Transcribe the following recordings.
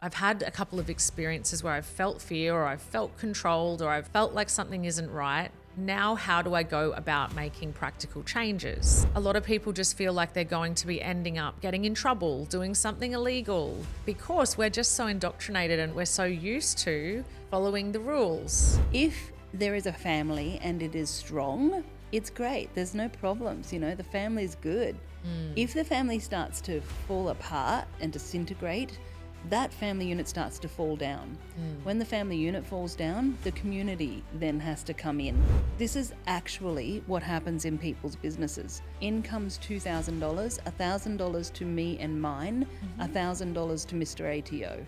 I've had a couple of experiences where I've felt fear or I've felt controlled or I've felt like something isn't right. Now, how do I go about making practical changes? A lot of people just feel like they're going to be ending up getting in trouble, doing something illegal, because we're just so indoctrinated and we're so used to following the rules. If there is a family and it is strong, it's great. There's no problems, the family's good. If the family starts to fall apart and disintegrate, that family unit starts to fall down. When the family unit falls down, the community then has to come in. This is actually what happens in people's businesses. Income's $2,000, $1,000 to me and mine, $1,000 to Mr. ATO.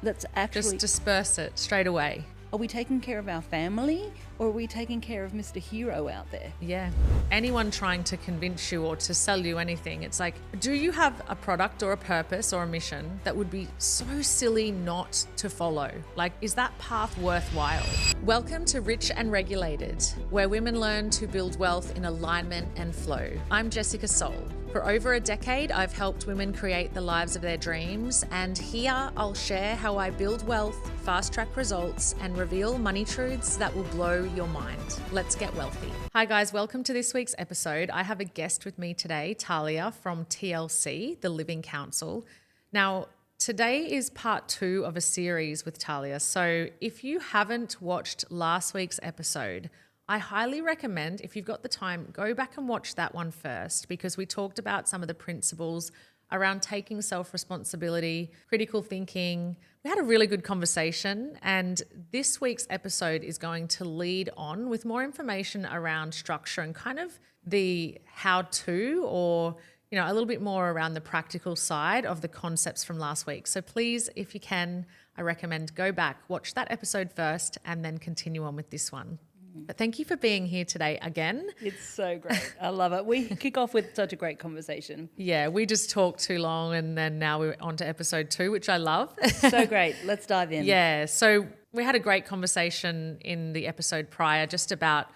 That's actually... Just disperse it straight away. Are we taking care of our family or are we taking care of Mr. Hero out there? Yeah. Anyone trying to convince you or to sell you anything, it's like, do you have a product or a purpose or a mission that would be so silly not to follow? Like, is that path worthwhile? Welcome to Rich and Regulated, where women learn to build wealth in alignment and flow. I'm Jessica Soul. For over a decade, I've helped women create the lives of their dreams, and here I'll share how I build wealth, fast-track results, and reveal money truths that will blow your mind. Let's get wealthy. Hi guys, welcome to this week's episode. I have a guest with me today, Tahlia from TLC, the Living Council. Now, today is part 2 of a series with Tahlia, so if you haven't watched last week's episode, I highly recommend, if you've got the time, go back and watch that one first, because we talked about some of the principles around taking self-responsibility, critical thinking. We had a really good conversation, and this week's episode is going to lead on with more information around structure and kind of the how-to, or a little bit more around the practical side of the concepts from last week. So please, if you can, I recommend go back, watch that episode first, and then continue on with this one. But thank you for being here today again. It's so great. I love it. We kick off with such a great conversation. Yeah, we just talked too long, and then now we're on to episode 2, which I love. So great. Let's dive in. Yeah, so we had a great conversation in the episode prior just about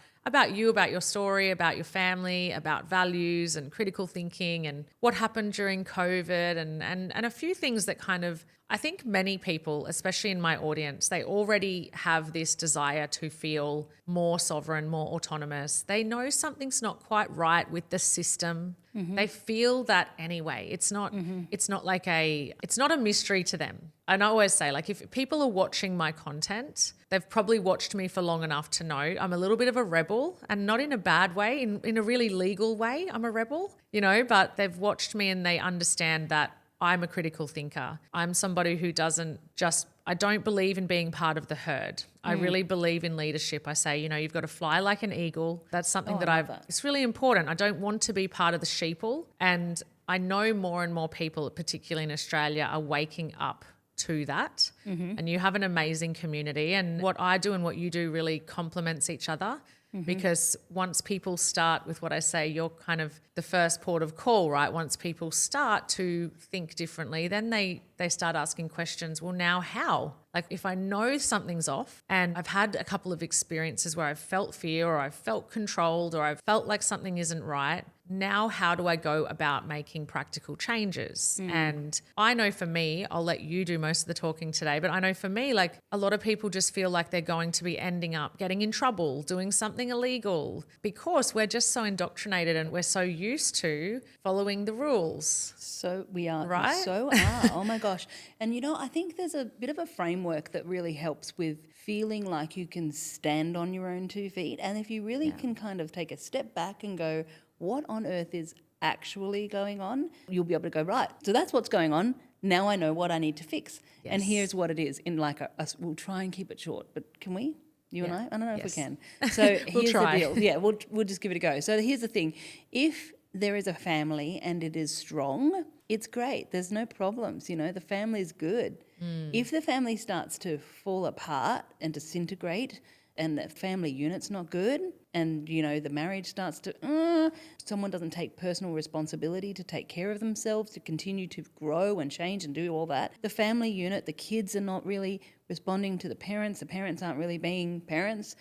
you, about your story, about your family, about values and critical thinking and what happened during COVID and a few things that kind of, I think many people, especially in my audience, they already have this desire to feel more sovereign, more autonomous. They know something's not quite right with the system. They feel that anyway. It's not it's not a mystery to them. And I always say, like, if people are watching my content, they've probably watched me for long enough to know I'm a little bit of a rebel, and not in a bad way, in a really legal way. I'm a rebel, but they've watched me and they understand that I'm a critical thinker. I'm somebody who I don't believe in being part of the herd. I really believe in leadership. I say, you've got to fly like an eagle. That's something it's really important. I don't want to be part of the sheeple. And I know more and more people, particularly in Australia, are waking up to that. And you have an amazing community. And what I do and what you do really complements each other. Because once people start with what I say, you're kind of the first port of call, right? Once people start to think differently, then they start asking questions. Well, now how? Like, if I know something's off, and I've had a couple of experiences where I've felt fear or I've felt controlled or I've felt like something isn't right, now how do I go about making practical changes? And I know for me, I'll let you do most of the talking today, but I know for me, like, a lot of people just feel like they're going to be ending up getting in trouble, doing something illegal, because we're just so indoctrinated and we're so used to following the rules. So we are. Right? So are. Oh my gosh. And I think there's a bit of a framework that really helps with feeling like you can stand on your own 2 feet. And if you really can kind of take a step back and go, what on earth is actually going on? You'll be able to go, right, so that's what's going on. Now I know what I need to fix. Yes. And here's what it is. In we'll try and keep it short, but can we? You and I? I don't know if we can. So here's the deal. Yeah, we'll just give it a go. So here's the thing. If there is a family and it is strong, it's great. There's no problems. The family's good. If the family starts to fall apart and disintegrate, and the family unit's not good, and the marriage starts to someone doesn't take personal responsibility to take care of themselves, to continue to grow and change and do all that, the family unit, the kids are not really responding to the parents aren't really being parents,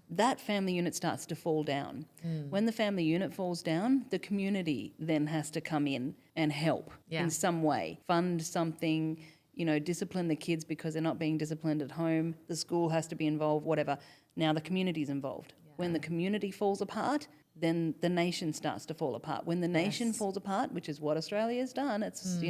that family unit starts to fall down. When the family unit falls down, the community then has to come in and help in some way, fund something, discipline the kids because they're not being disciplined at home. The school has to be involved, whatever. Now the community's involved. Yeah. When the community falls apart, then the nation starts to fall apart. When the nation falls apart, which is what Australia's done, it's,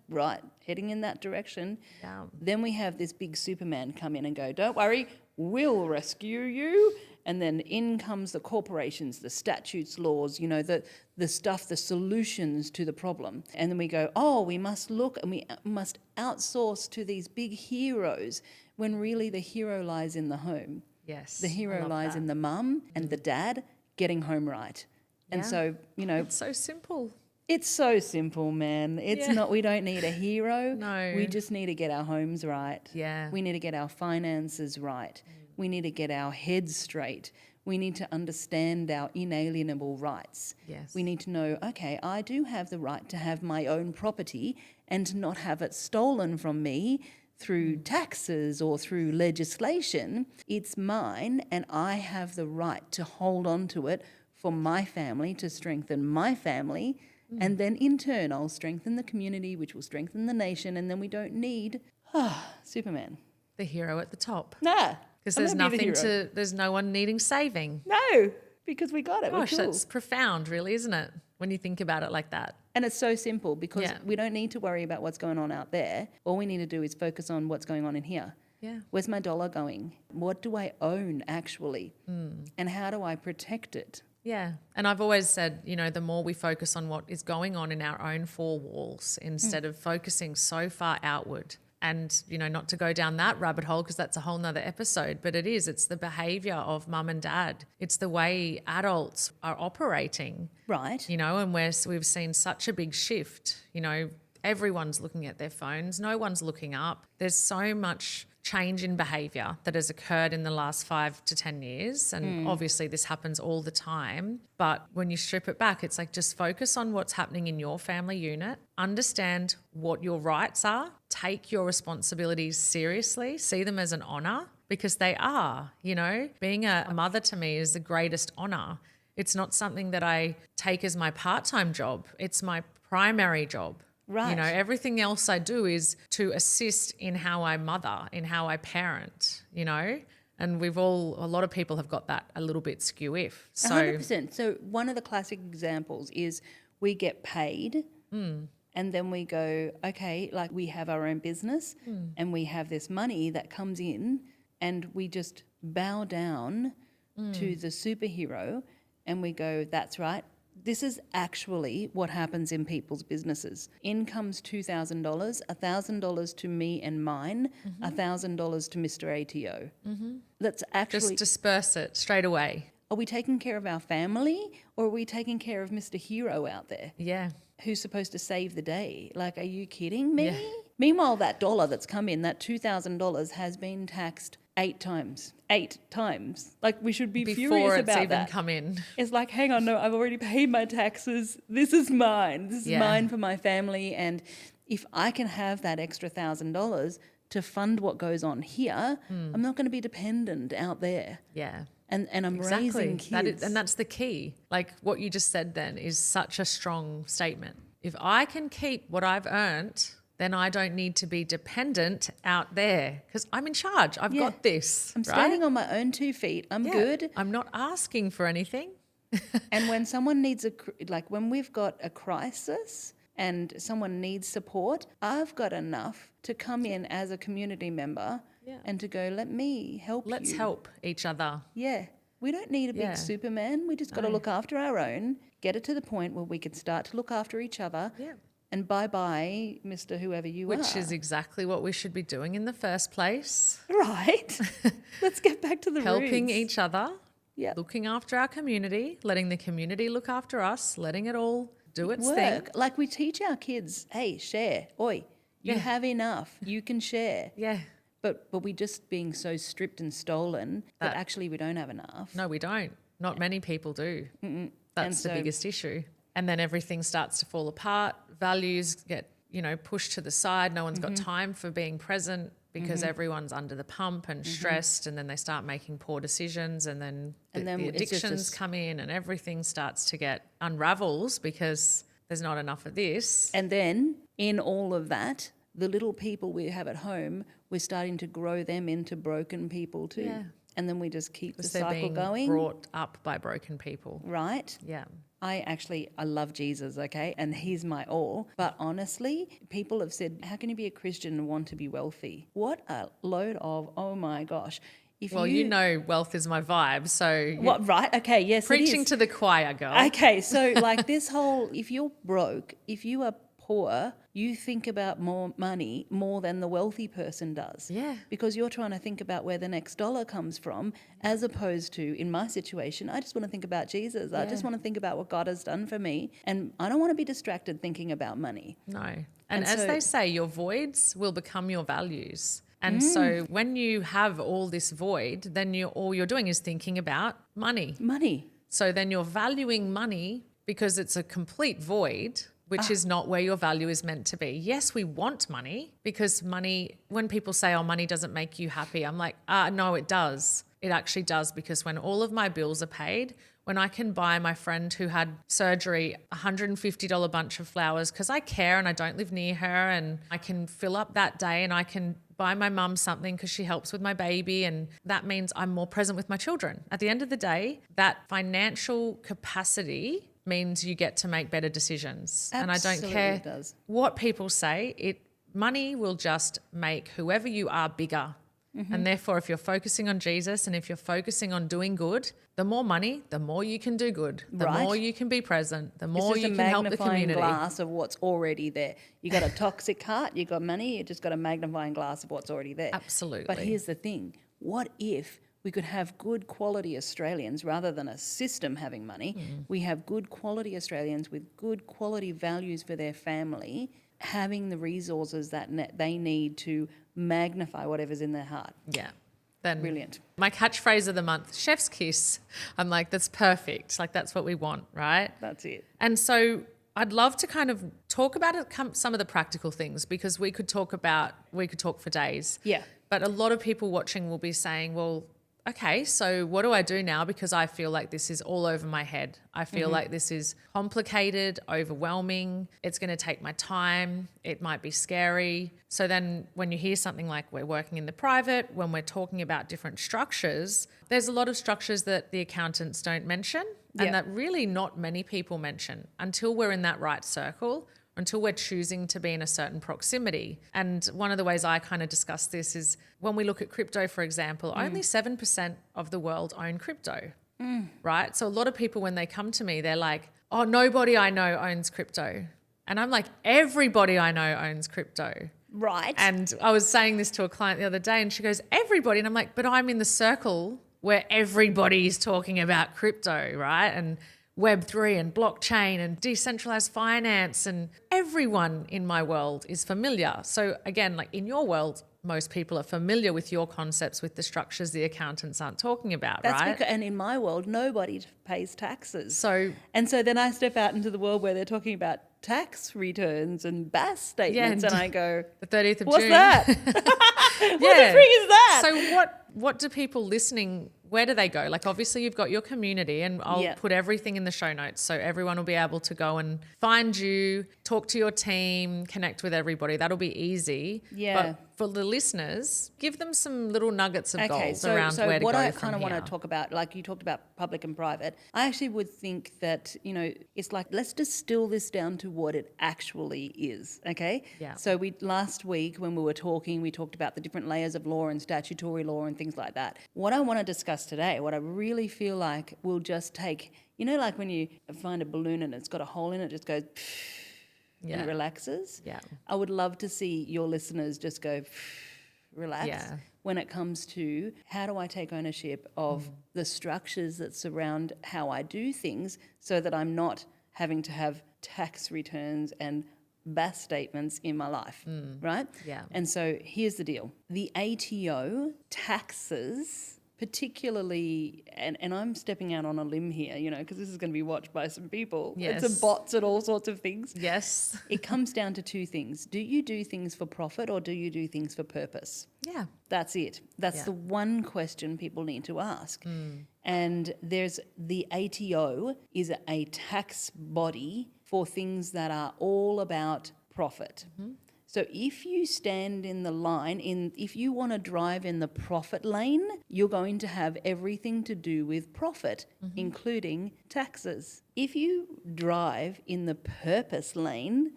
right, heading in that direction. Yeah. Then we have this big Superman come in and go, don't worry, we'll rescue you. And then in comes the corporations, the statutes, laws, the stuff, the solutions to the problem. And then we go, we must look and we must outsource to these big heroes, when really the hero lies in the home. Yes. The hero lies in the mum and the dad getting home right. And so, it's so simple. It's so simple, man. It's not, we don't need a hero. No. We just need to get our homes right. Yeah. We need to get our finances right. We need to get our heads straight. We need to understand our inalienable rights. Yes. We need to know, okay, I do have the right to have my own property and to not have it stolen from me through taxes or through legislation. It's mine and I have the right to hold on to it for my family, to strengthen my family. And then in turn, I'll strengthen the community, which will strengthen the nation. And then we don't need Superman. The hero at the top. Nah. Because there's no one needing saving. No, because we got it. Gosh, we're cool. That's profound, really, isn't it? When you think about it like that. And it's so simple because we don't need to worry about what's going on out there. All we need to do is focus on what's going on in here. Yeah. Where's my dollar going? What do I own actually? And how do I protect it? Yeah. And I've always said, the more we focus on what is going on in our own four walls instead of focusing so far outward. And, not to go down that rabbit hole because that's a whole nother episode, but it's the behaviour of mum and dad. It's the way adults are operating. Right. And we've seen such a big shift. Everyone's looking at their phones. No one's looking up. There's so much change in behaviour that has occurred in the last 5 to 10 years. And obviously this happens all the time. But when you strip it back, it's like just focus on what's happening in your family unit, understand what your rights are, take your responsibilities seriously, see them as an honour because they are, Being a mother to me is the greatest honour. It's not something that I take as my part-time job. It's my primary job. Right. Everything else I do is to assist in how I mother, in how I parent, and a lot of people have got that a little bit skew-if. So 100%. So one of the classic examples is we get paid and then we go, okay, like we have our own business and we have this money that comes in and we just bow down to the superhero and we go, that's right. This is actually what happens in people's businesses. In comes $2,000, $1,000 to me and mine, $1,000 to Mr. ATO. That's actually... Just disperse it straight away. Are we taking care of our family or are we taking care of Mr. Hero out there? Yeah. Who's supposed to save the day? Like, are you kidding me? Yeah. Meanwhile, that dollar that's come in, that $2,000 has been taxed 8 times. 8 times. Like, we should be furious about that. Before it's even come in. It's like, hang on, no, I've already paid my taxes. This is mine. This is mine for my family. And if I can have that extra $1,000 to fund what goes on here, I'm not going to be dependent out there. Yeah. And I'm raising kids. And that's the key. Like what you just said then is such a strong statement. If I can keep what I've earned, then I don't need to be dependent out there because I'm in charge. I've got this. I'm standing on my own 2 feet. I'm good. I'm not asking for anything. And when someone needs when we've got a crisis and someone needs support, I've got enough to come in as a community member and to go, let me help you. Let's help each other. Yeah. We don't need a big Superman. We just got to look after our own, get it to the point where we can start to look after each other. Yeah. And bye-bye, Mr. Whoever you are. Which is exactly what we should be doing in the first place. Right. Let's get back to the Helping roots. each other, looking after our community, letting the community look after us, letting it all do its thing. Like we teach our kids, hey, share. Oi, you have enough. You can share. Yeah. But we just being so stripped and stolen that actually we don't have enough. No, we don't. Not many people do. That's the biggest issue. And then everything starts to fall apart. Values get, pushed to the side. No one's got time for being present because everyone's under the pump and stressed, and then they start making poor decisions, and then the addictions come in and everything starts to get unravels because there's not enough of this. And then in all of that, the little people we have at home, we're starting to grow them into broken people too. Yeah. And then we just keep the Because they're cycle being going. brought up by broken people. Right? Yeah. I love Jesus, okay? And he's my all. But honestly, people have said, how can you be a Christian and want to be wealthy? What a load of, oh my gosh. Wealth is my vibe. So What, right? Okay, yes, preaching it is. to the choir, girl. Okay, so like this whole, if you're broke, if you are poor, you think about more money more than the wealthy person does. Yeah. Because you're trying to think about where the next dollar comes from, as opposed to, in my situation, I just want to think about Jesus. I just want to think about what God has done for me. And I don't want to be distracted thinking about money. No. And as they say, your voids will become your values. And so when you have all this void, then all you're doing is thinking about money. Money. So then you're valuing money because it's a complete void, which is not where your value is meant to be. Yes, we want money because money, when people say, oh, money doesn't make you happy, I'm like, no, it does. It actually does, because when all of my bills are paid, when I can buy my friend who had surgery $150 bunch of flowers because I care and I don't live near her, and I can fill up that day and I can buy my mum something because she helps with my baby, and that means I'm more present with my children. At the end of the day, that financial capacity means you get to make better decisions. Absolutely, and I don't care it does. what people say. Money will just make whoever you are bigger. And therefore, if you're focusing on Jesus and if you're focusing on doing good, the more money, the more you can do good, the more you can be present, the more you can help the community. It's just a magnifying glass of what's already there. You got a toxic heart, you got money, you just got a magnifying glass of what's already there. Absolutely. But here's the thing. What if we could have good quality Australians rather than a system having money? We have good quality Australians with good quality values for their family, having the resources that they need to magnify whatever's in their heart. Yeah. Then brilliant. My catchphrase of the month, chef's kiss. I'm like, that's perfect. Like, that's what we want, right? That's it. And so I'd love to kind of talk about some of the practical things, because we could talk for days. Yeah. But a lot of people watching will be saying, well, okay, so what do I do now? Because I feel like this is all over my head. I feel like this is complicated, overwhelming. It's going to take my time. It might be scary. So then when you hear something like we're working in the private, when we're talking about different structures, there's a lot of structures that the accountants don't mention and that really not many people mention until we're in that right circle, until we're choosing to be in a certain proximity. And one of the ways I kind of discuss this is when we look at crypto, for example, only 7% of the world own crypto, right? So a lot of people, when they come to me, they're like, oh, nobody I know owns crypto. And I'm like, everybody I know owns crypto. Right. And I was saying this to a client the other day and she goes, everybody. And I'm like, but I'm in the circle where everybody's talking about crypto, right? And Web3 and blockchain and decentralized finance, and everyone in my world is familiar. So again, like in your world, most people are familiar with your concepts, with the structures the accountants aren't talking about, right? And in my world, nobody pays taxes. So then I step out into the world where they're talking about tax returns and BAS statements, and I go, the 30th of what's June. that? What the frig is that? So what do people listening, where do they go? Like obviously you've got your community, and I'll put everything in the show notes so everyone will be able to go and find you, talk to your team, connect with everybody. That'll be easy. Yeah. But for the listeners, give them some little nuggets of goals around where to go from here. So what I kind of want to talk about, like you talked about public and private, I actually would think that, it's like, let's distill this down to what it actually is, okay? Yeah. So last week when we were talking, we talked about the different layers of law and statutory law and things like that. What I want to discuss today, what I really feel like will just take, like when you find a balloon and it's got a hole in it, just goes and it relaxes. Yeah. I would love to see your listeners just go relax when it comes to how do I take ownership of the structures that surround how I do things, so that I'm not having to have tax returns and BAS statements in my life, right? Yeah. And so here's the deal. The ATO taxes, particularly, and I'm stepping out on a limb here, because this is going to be watched by some people. Yes. It's a bots and all sorts of things. Yes. It comes down to two things. Do you do things for profit or do you do things for purpose? Yeah. That's it. That's the one question people need to ask. And there's the ATO is a tax body for things that are all about profit. So if you stand in the line, if you want to drive in the profit lane, you're going to have everything to do with profit, including taxes. If you drive in the purpose lane,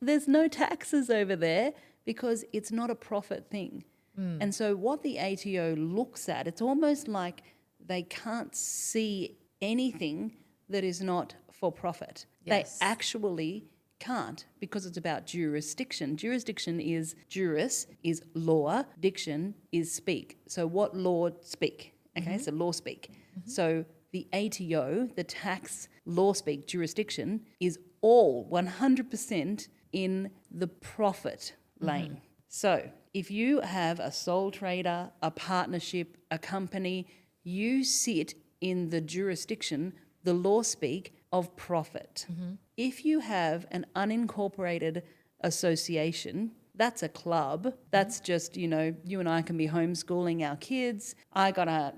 there's no taxes over there because it's not a profit thing. And so what the ATO looks at, it's almost like they can't see anything that is not for profit. Yes. They actually can't, because it's about jurisdiction. Jurisdiction is juris is law, diction is speak. So what law speak? Okay, so law speak. So the ATO, the tax law speak jurisdiction, is all 100% in the profit lane. So if you have a sole trader, a partnership, a company, you sit in the jurisdiction, the law speak of profit. If you have an unincorporated association, that's a club. That's just, you and I can be homeschooling our kids. I got to,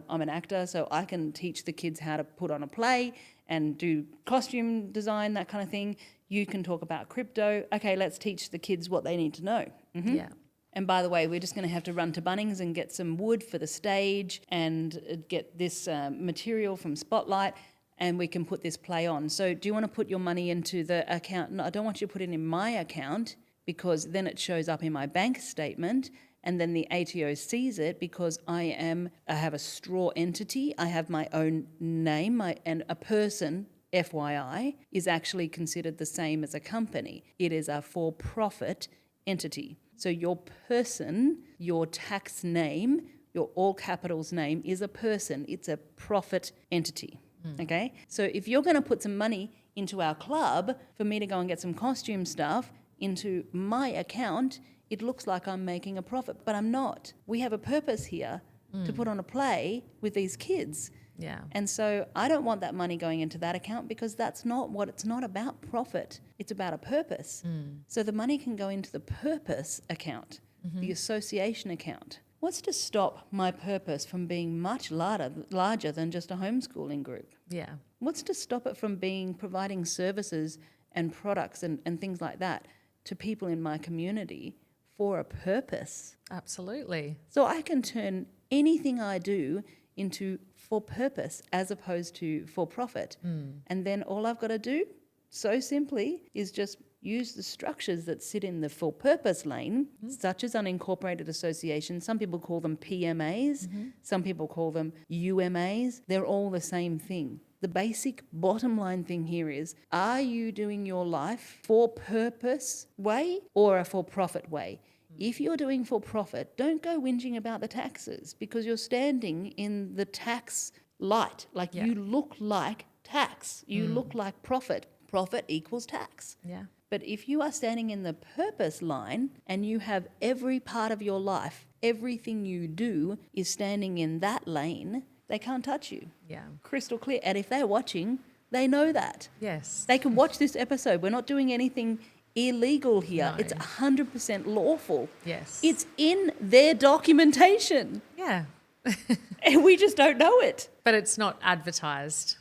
I'm an actor, so I can teach the kids how to put on a play and do costume design, that kind of thing. You can talk about crypto. Okay, let's teach the kids what they need to know. Yeah. And by the way, we're just going to have to run to Bunnings and get some wood for the stage and get this material from Spotlight, and we can put this play on. So do you want to put your money into the account? No, I don't want you to put it in my account, because then it shows up in my bank statement, and then the ATO sees it because I have a straw entity. I have my own name, and a person, FYI, is actually considered the same as a company. It is a for-profit entity. So your person, your tax name, your all capitals name is a person. It's a profit entity. Okay? So if you're going to put some money into our club for me to go and get some costume stuff into my account, it looks like I'm making a profit, but I'm not. We have a purpose here to put on a play with these kids. Yeah. And so I don't want that money going into that account, because that's not what it's not about profit. It's about a purpose. So the money can go into the purpose account, the association account. What's to stop my purpose from being much larger than just a homeschooling group? Yeah. What's to stop it from providing services and products and things like that to people in my community for a purpose? Absolutely. So I can turn anything I do into for purpose as opposed to for profit. And then all I've got to do, so simply, is just use the structures that sit in the for purpose lane, such as unincorporated associations. Some people call them PMAs, some people call them UMAs. They're all the same thing. The basic bottom line thing here is, are you doing your life for purpose way or a for profit way? If you're doing for profit, don't go whinging about the taxes, because you're standing in the tax light. Like you look like tax. You look like profit. Profit equals tax. Yeah. But if you are standing in the purpose line and you have every part of your life, everything you do is standing in that lane, they can't touch you. Yeah. Crystal clear. And if they're watching, they know that. Yes. They can watch this episode. We're not doing anything illegal here. No. It's 100% lawful. Yes. It's in their documentation. Yeah. And we just don't know it. But it's not advertised.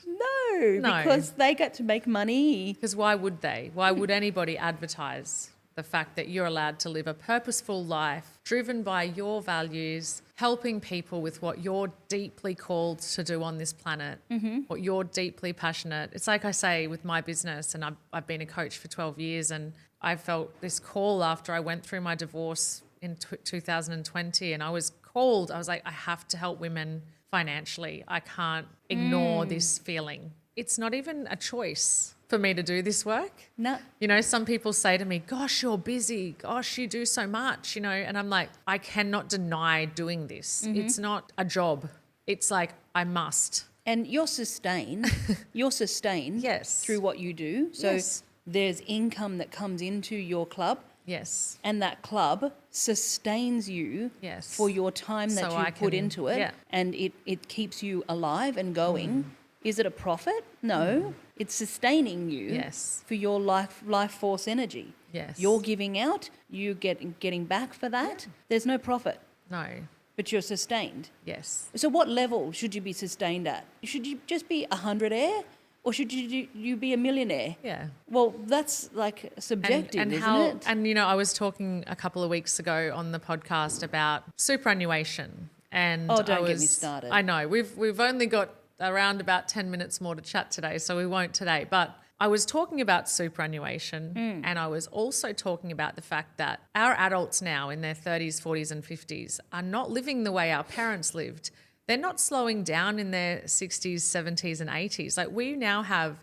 No, because they get to make money. Because why would they? Why would anybody advertise the fact that you're allowed to live a purposeful life driven by your values, helping people with what you're deeply called to do on this planet, what you're deeply passionate. It's like I say with my business, and I've been a coach for 12 years, and I felt this call after I went through my divorce in 2020, and I was called. I was like, I have to help women financially. I can't ignore this feeling. It's not even a choice for me to do this work. No. Some people say to me, gosh, you're busy. Gosh, you do so much, and I'm like, I cannot deny doing this. It's not a job. It's like, I must. And you're sustained. Yes. Through what you do. So there's income that comes into your club. Yes. And that club sustains you for your time that you put into it. Yeah. And it keeps you alive and going. Is it a profit? No. It's sustaining you for your life force energy. Yes. You're giving out, you getting back for that. Yeah. There's no profit. No. But you're sustained. Yes. So what level should you be sustained at? Should you just be 100 air? Or should you be a millionaire? Yeah. Well, that's like subjective, isn't it? And, you know, I was talking a couple of weeks ago on the podcast about superannuation. And don't get me started. I know. We've only got around about 10 minutes more to chat today, so we won't today. But I was talking about superannuation and I was also talking about the fact that our adults now in their 30s, 40s and 50s are not living the way our parents lived. They're not slowing down in their 60s, 70s and 80s. Like we now have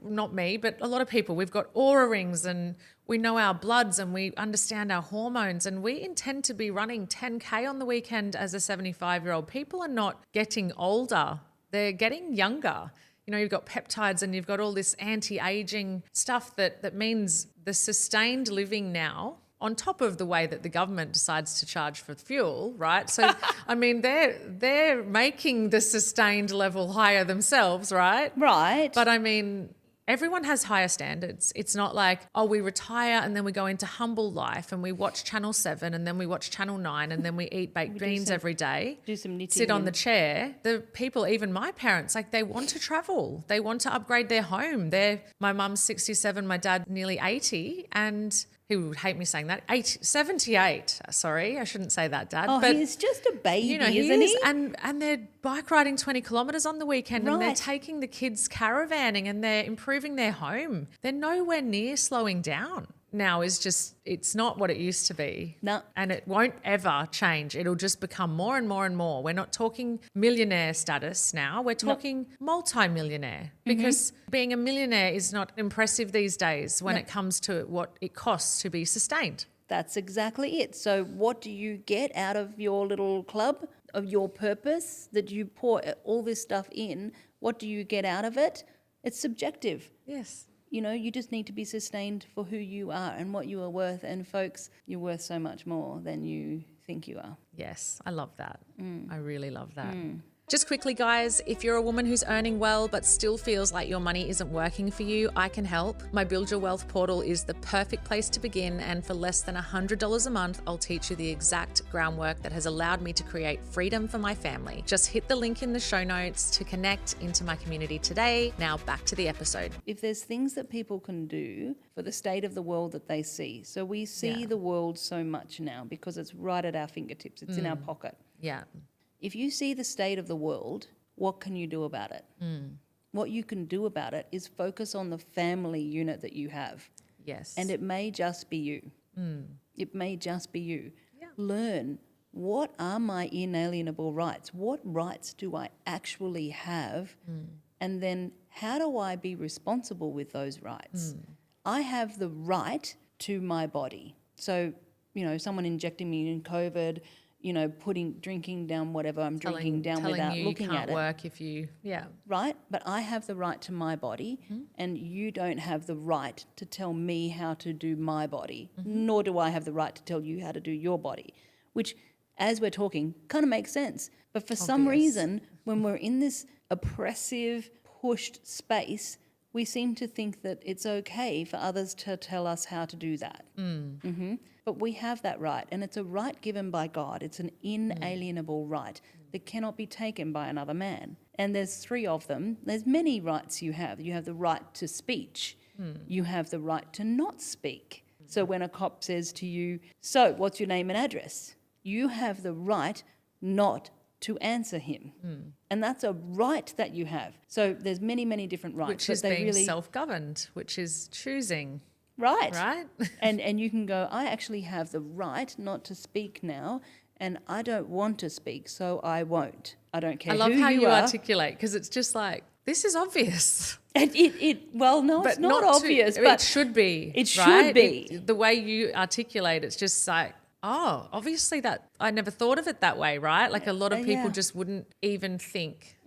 not me, but a lot of people, we've got Oura rings and we know our bloods and we understand our hormones and we intend to be running 10K on the weekend as a 75-year-old. People are not getting older. They're getting younger. You know, you've got peptides and you've got all this anti-aging stuff that means the sustained living now, on top of the way that the government decides to charge for fuel, right? So, I mean, they're making the sustained level higher themselves, right? Right. But I mean, everyone has higher standards. It's not like, oh, we retire and then we go into humble life and we watch Channel 7 and then we watch Channel 9 and then we eat baked beans every day. Do some knitting. Sit on the chair. The people, even my parents, like they want to travel. They want to upgrade their home. My mum's 67, my dad nearly 80, and he would hate me saying that. 78. Sorry, I shouldn't say that, Dad. Oh, but he's just a baby, you know, isn't he? And they're bike riding 20 kilometres on the weekend and they're Right. taking the kids caravanning and they're improving their home. They're nowhere near slowing down. Now is just, it's not what it used to be. No. And it won't ever change. It'll just become more and more and more. We're not talking millionaire status now. We're talking multi-millionaire because being a millionaire is not impressive these days when it comes to what it costs to be sustained. That's exactly it. So what do you get out of your little club, of your purpose, that you pour all this stuff in? What do you get out of it? It's subjective. Yes. You know, you just need to be sustained for who you are and what you are worth. And folks, you're worth so much more than you think you are. Yes, I love that. I really love that. Just quickly, guys, if you're a woman who's earning well but still feels like your money isn't working for you, I can help. My Build Your Wealth portal is the perfect place to begin, and for less than $100 a month, I'll teach you the exact groundwork that has allowed me to create freedom for my family. Just hit the link in the show notes to connect into my community today. Now back to the episode. If there's things that people can do for the state of the world that they see, so we see the world so much now because it's right at our fingertips, it's in our pocket. Yeah. If you see the state of the world, what can you do about it? What you can do about it is focus on the family unit that you have. Yes. And it may just be you. It may just be you. Yeah. Learn, what are my inalienable rights? What rights do I actually have? And then how do I be responsible with those rights? I have the right to my body. So, you know, someone injecting me in COVID, you know, drinking down whatever I'm drinking down without looking at it. Telling you can't work if you, Right? But I have the right to my body and you don't have the right to tell me how to do my body, nor do I have the right to tell you how to do your body, which, as we're talking, kind of makes sense. But for some reason, when we're in this oppressive, pushed space, we seem to think that it's okay for others to tell us how to do that. But we have that right, and it's a right given by God. It's an inalienable right that cannot be taken by another man. And there's 3 of them. There's many rights you have. You have the right to speech. You have the right to not speak. So when a cop says to you, so what's your name and address? You have the right not to answer him. And that's a right that you have. So there's many, many different rights. which is being self-governed, which is choosing. Right. And you can go, I actually have the right not to speak now, and I don't want to speak, so I won't. I don't care who you are. I love how you articulate, because it's just like, this is obvious. And it's not obvious, but it should be. It should be. The way you articulate, it's just like, oh, obviously that, I never thought of it that way, right? Like a lot of people just wouldn't even think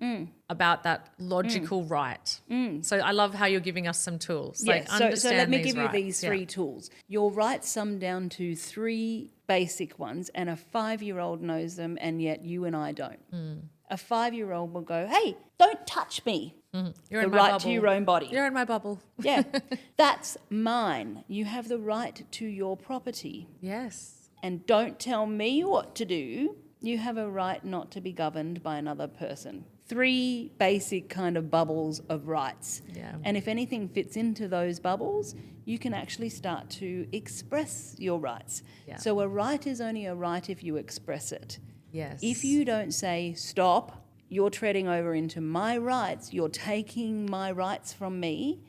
about that logical right. So I love how you're giving us some tools. Like understand so let me give rights. you these 3 tools. Your rights sum down to 3 basic ones, and a 5-year-old knows them, and yet you and I don't. A 5-year-old will go, hey, don't touch me. You're the in my right bubble. to your own body. You're in my bubble. Yeah, that's mine. You have the right to your property. Yes. And don't tell me what to do. You have a right not to be governed by another person. 3 basic kind of bubbles of rights. Yeah. And if anything fits into those bubbles, you can actually start to express your rights. Yeah. So a right is only a right if you express it. Yes. If you don't say, stop, you're treading over into my rights, you're taking my rights from me,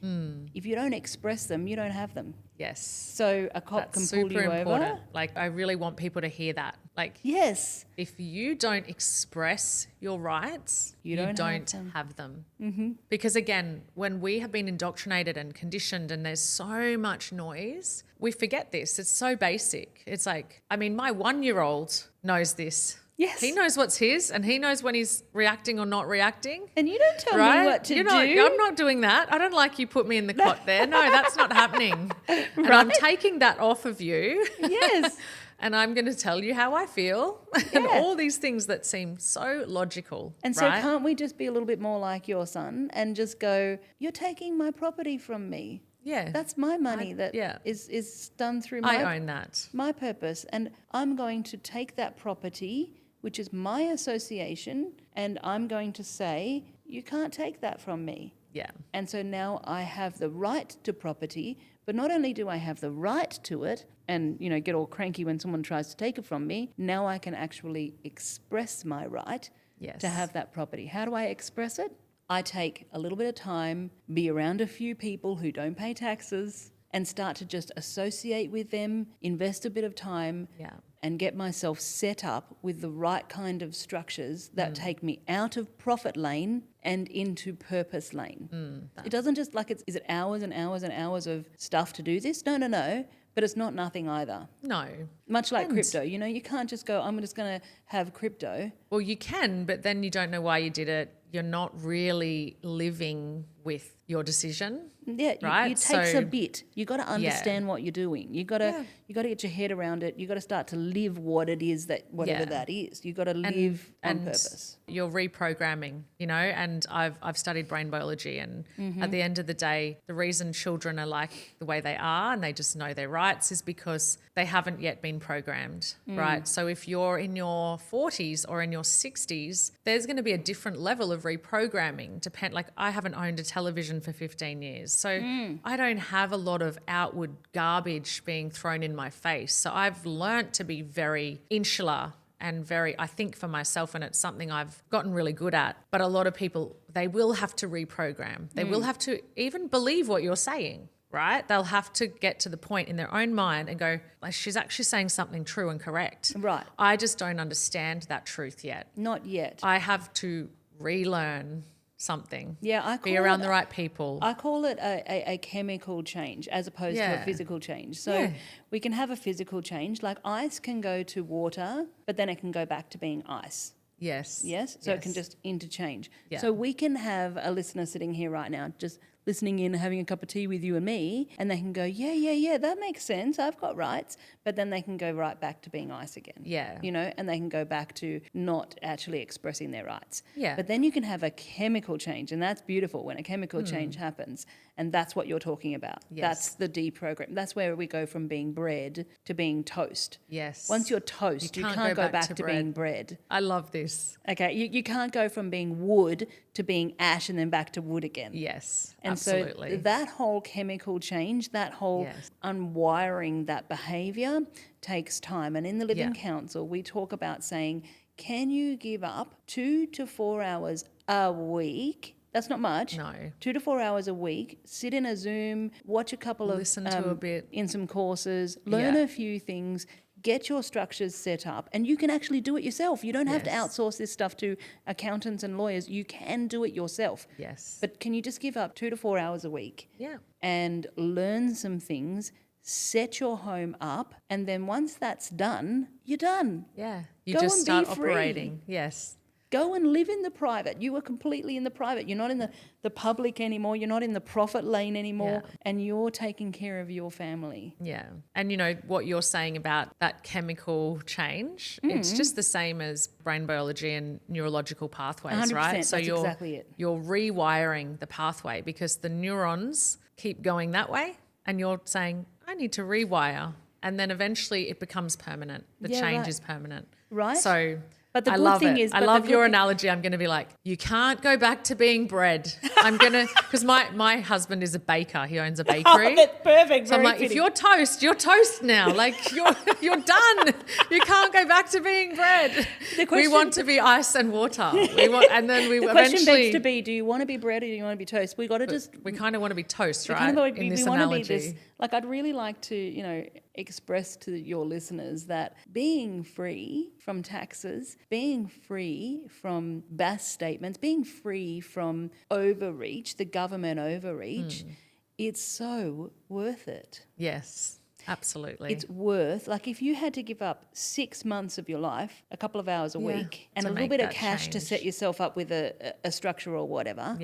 if you don't express them, you don't have them. Yes. So a cop That's can pull super you important. over. Like, I really want people to hear that. Like, Yes. if you don't express your rights, you don't have them. Mm-hmm. Because again, when we have been indoctrinated and conditioned and there's so much noise, we forget this. It's so basic. It's like, I mean, my 1-year-old knows this. Yes. He knows what's his and he knows when he's reacting or not reacting. And you don't tell Right? me what to You're do. not, I'm not doing that. I don't like you put me in the cot there. No, that's not happening. And I'm taking that off of you. Yes. And I'm going to tell you how I feel and all these things that seem so logical. And so can't we just be a little bit more like your son and just go, you're taking my property from me. Yeah. That's my money is done through I own that. my purpose. And I'm going to take that property, which is my association, and I'm going to say, you can't take that from me. Yeah. And so now I have the right to property, but not only do I have the right to it and, you know, get all cranky when someone tries to take it from me, now I can actually express my right to have that property. How do I express it? I take a little bit of time, be around a few people who don't pay taxes, and start to just associate with them, invest a bit of time, and get myself set up with the right kind of structures that take me out of profit lane and into purpose lane. It doesn't just like is it hours and hours and hours of stuff to do this? No. But it's not nothing either. No. Much like crypto, you know, you can't just go, I'm just going to have crypto. Well, you can, but then you don't know why you did it. You're not really living with your decision. Yeah, right? It takes a bit. You got to understand what you're doing. You got to get your head around it. You got to start to live what it is that whatever that is. You got to live on purpose. You're reprogramming, you know. And I've studied brain biology, and at the end of the day, the reason children are like the way they are and they just know their rights is because they haven't yet been programmed, right? So if you're in your 40s or in your 60s, there's going to be a different level of reprogramming. Like I haven't owned a television for 15 years. So I don't have a lot of outward garbage being thrown in my face. So I've learnt to be very insular and very, I think for myself, and it's something I've gotten really good at. But a lot of people, they will have to reprogram. They will have to even believe what you're saying, right? They'll have to get to the point in their own mind and go, like, she's actually saying something true and correct. Right. I just don't understand that truth yet. Not yet. I have to relearn something. Yeah, be around the right people. I call it a chemical change as opposed to a physical change. So we can have a physical change, like ice can go to water, but then it can go back to being ice. Yes. Yes? So it can just interchange. Yeah. So we can have a listener sitting here right now just listening in, having a cup of tea with you and me, and they can go, yeah, that makes sense. I've got rights. But then they can go right back to being ice again. Yeah. You know, and they can go back to not actually expressing their rights. Yeah. But then you can have a chemical change, and that's beautiful when a chemical change happens. And that's what you're talking about. Yes. That's the deprogram. That's where we go from being bread to being toast. Yes. Once you're toast, you can't go back to being bread. I love this. Okay, you can't go from being wood to being ash and then back to wood again. Yes, and absolutely. so that whole chemical change, that whole unwiring that behaviour takes time. And in the Living Council, we talk about saying, can you give up 2 to 4 hours a week? That's not much. No. 2 to 4 hours a week, sit in a Zoom, watch a couple of... Listen to a bit. In some courses, learn a few things, get your structures set up, and you can actually do it yourself. You don't have to outsource this stuff to accountants and lawyers. You can do it yourself. Yes. But can you just give up 2 to 4 hours a week? Yeah. And learn some things, set your home up, and then once that's done, you're done. Yeah. You Go just and start be free. operating. Yes. Go and live in the private. You are completely in the private. You're not in the public anymore. You're not in the profit lane anymore. Yeah. And you're taking care of your family. Yeah. And you know what you're saying about that chemical change, it's just the same as brain biology and neurological pathways, 100%, right? So that's exactly it. You're rewiring the pathway because the neurons keep going that way and you're saying, I need to rewire. And then eventually it becomes permanent. The change is permanent. Right. So But the I good love thing it. is, I love your analogy. I'm going to be like, you can't go back to being bread. I'm going to, because my husband is a baker. He owns a bakery. That's perfect. So I'm like, if you're toast now. Like you're done. You can't go back to being bread. We want to be ice and water. And then we the question begs to be: do you want to be bread or do you want to be toast? We got to we kind of want to be toast, right? Kind of, in this we want analogy. to be this. Like, I'd really like to, express to your listeners that being free from taxes, being free from BAS statements, being free from overreach, the government overreach, it's so worth it. Yes. Absolutely. It's worth, like, if you had to give up 6 months of your life, a couple of hours a week, and a little bit of cash to set yourself up with a structure or whatever,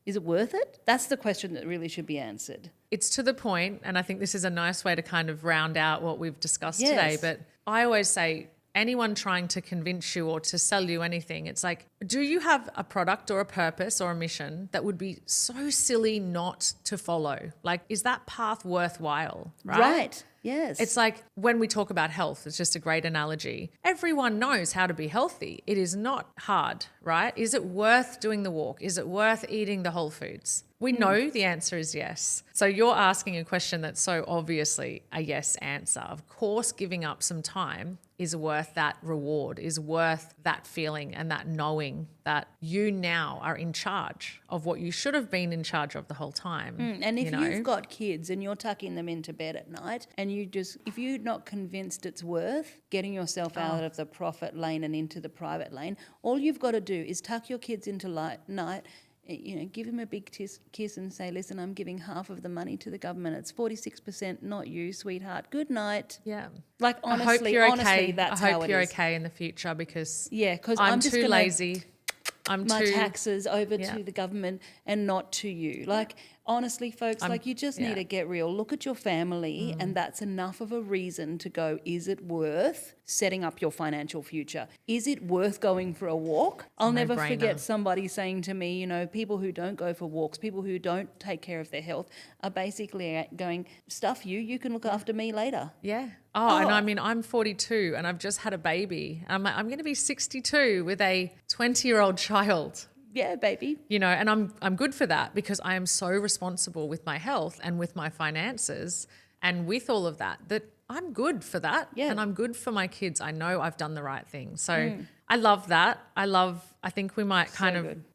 is it worth it? That's the question that really should be answered. It's to the point, and I think this is a nice way to kind of round out what we've discussed today, but I always say, anyone trying to convince you or to sell you anything, it's like, do you have a product or a purpose or a mission that would be so silly not to follow? Like, is that path worthwhile? Right. Yes. It's like when we talk about health, it's just a great analogy. Everyone knows how to be healthy. It is not hard, right? Is it worth doing the walk? Is it worth eating the whole foods? We know the answer is yes. So you're asking a question that's so obviously a yes answer. Of course, giving up some time is worth that reward, is worth that feeling and that knowing that you now are in charge of what you should have been in charge of the whole time. And if you've got kids and you're tucking them into bed at night and if you're not convinced it's worth getting yourself out of the profit lane and into the private lane, all you've got to do is tuck your kids into night, give him a big kiss and say, listen, I'm giving half of the money to the government. It's 46%, not you, sweetheart. Good night. Yeah. Like, honestly, I hope you're okay. That's how it is. I hope you're okay in the future because I'm just too lazy. Taxes over to the government and not to you. Like, honestly, folks, you just need to get real. Look at your family, and that's enough of a reason to go, is it worth setting up your financial future? Is it worth going for a walk? I'll never forget somebody saying to me, people who don't go for walks, people who don't take care of their health are basically going, stuff you can look after me later. Yeah. And I mean, I'm 42 and I've just had a baby. I'm going to be 62 with a 20-year-old child. Yeah, baby. And I'm good for that because I am so responsible with my health and with my finances and with all of that I'm good for that. Yeah. And I'm good for my kids. I know I've done the right thing. So I love that. I think we might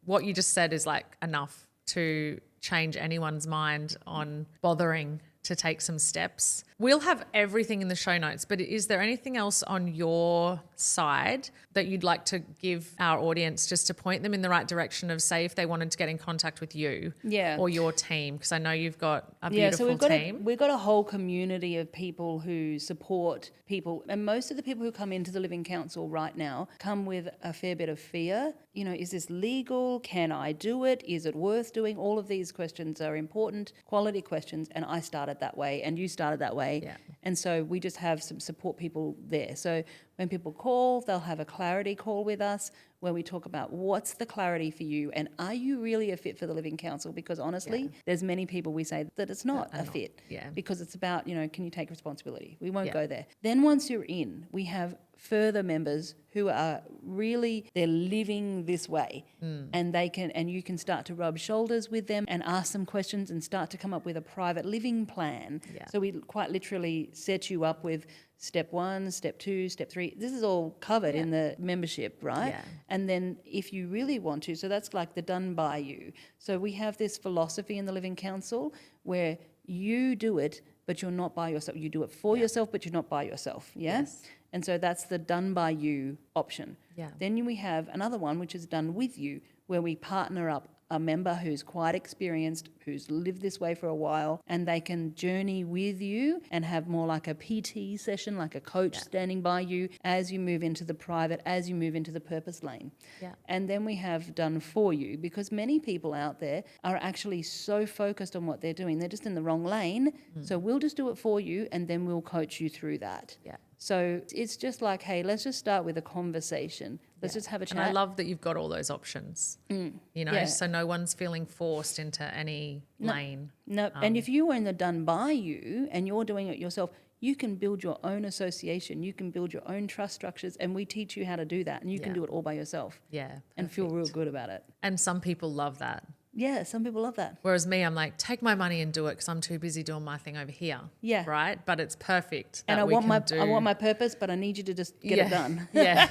what you just said is like enough to change anyone's mind on bothering to take some steps. We'll have everything in the show notes, but is there anything else on your side that you'd like to give our audience just to point them in the right direction of, say, if they wanted to get in contact with you or your team? Because I know you've got a beautiful team. We've got a whole community of people who support people. And most of the people who come into the Living Council right now come with a fair bit of fear. Is this legal? Can I do it? Is it worth doing? All of these questions are important, quality questions. And I started that way and you started that way. Yeah. And so we just have some support people there. So when people call, they'll have a clarity call with us where we talk about what's the clarity for you and are you really a fit for the Living Council? Because honestly, there's many people we say that it's not a fit because it's about, can you take responsibility? We won't go there. Then once you're in, we have further members who are really, they're living this way and you can start to rub shoulders with them and ask them questions and start to come up with a private living plan. Yeah. So we quite literally set you up with step 1, step 2, step 3. This is all covered in the membership, right? Yeah. And then if you really want to, so that's like the done by you. So we have this philosophy in the Living Council where you do it, but you're not by yourself. You do it for yourself, but you're not by yourself. Yeah? Yes. And so that's the done by you option. Yeah. Then we have another one, which is done with you, where we partner up a member who's quite experienced, who's lived this way for a while, and they can journey with you and have more like a PT session, like a coach standing by you as you move into the private, as you move into the purpose lane. Yeah. And then we have done for you, because many people out there are actually so focused on what they're doing, they're just in the wrong lane. So we'll just do it for you and then we'll coach you through that. Yeah. So it's just like, hey, let's just start with a conversation. Let's just have a chat. And I love that you've got all those options, so no one's feeling forced into any lane. No, and if you were in the done by you and you're doing it yourself, You can build your own association. You can build your own trust structures, and we teach you how to do that. And you can do it all by yourself. Yeah. And feel real good about it. And some people love that. Yeah, some people love that. Whereas me, I'm like, take my money and do it because I'm too busy doing my thing over here. Yeah. Right? But it's perfect. And I want my purpose, but I need you to just get it done. Yeah.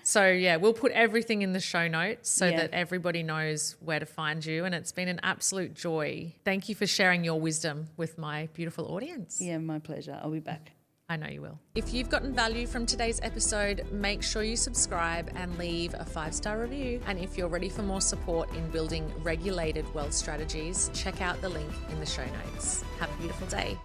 So, we'll put everything in the show notes so that everybody knows where to find you. And it's been an absolute joy. Thank you for sharing your wisdom with my beautiful audience. Yeah, my pleasure. I'll be back. I know you will. If you've gotten value from today's episode, make sure you subscribe and leave a 5-star review. And if you're ready for more support in building regulated wealth strategies, check out the link in the show notes. Have a beautiful day.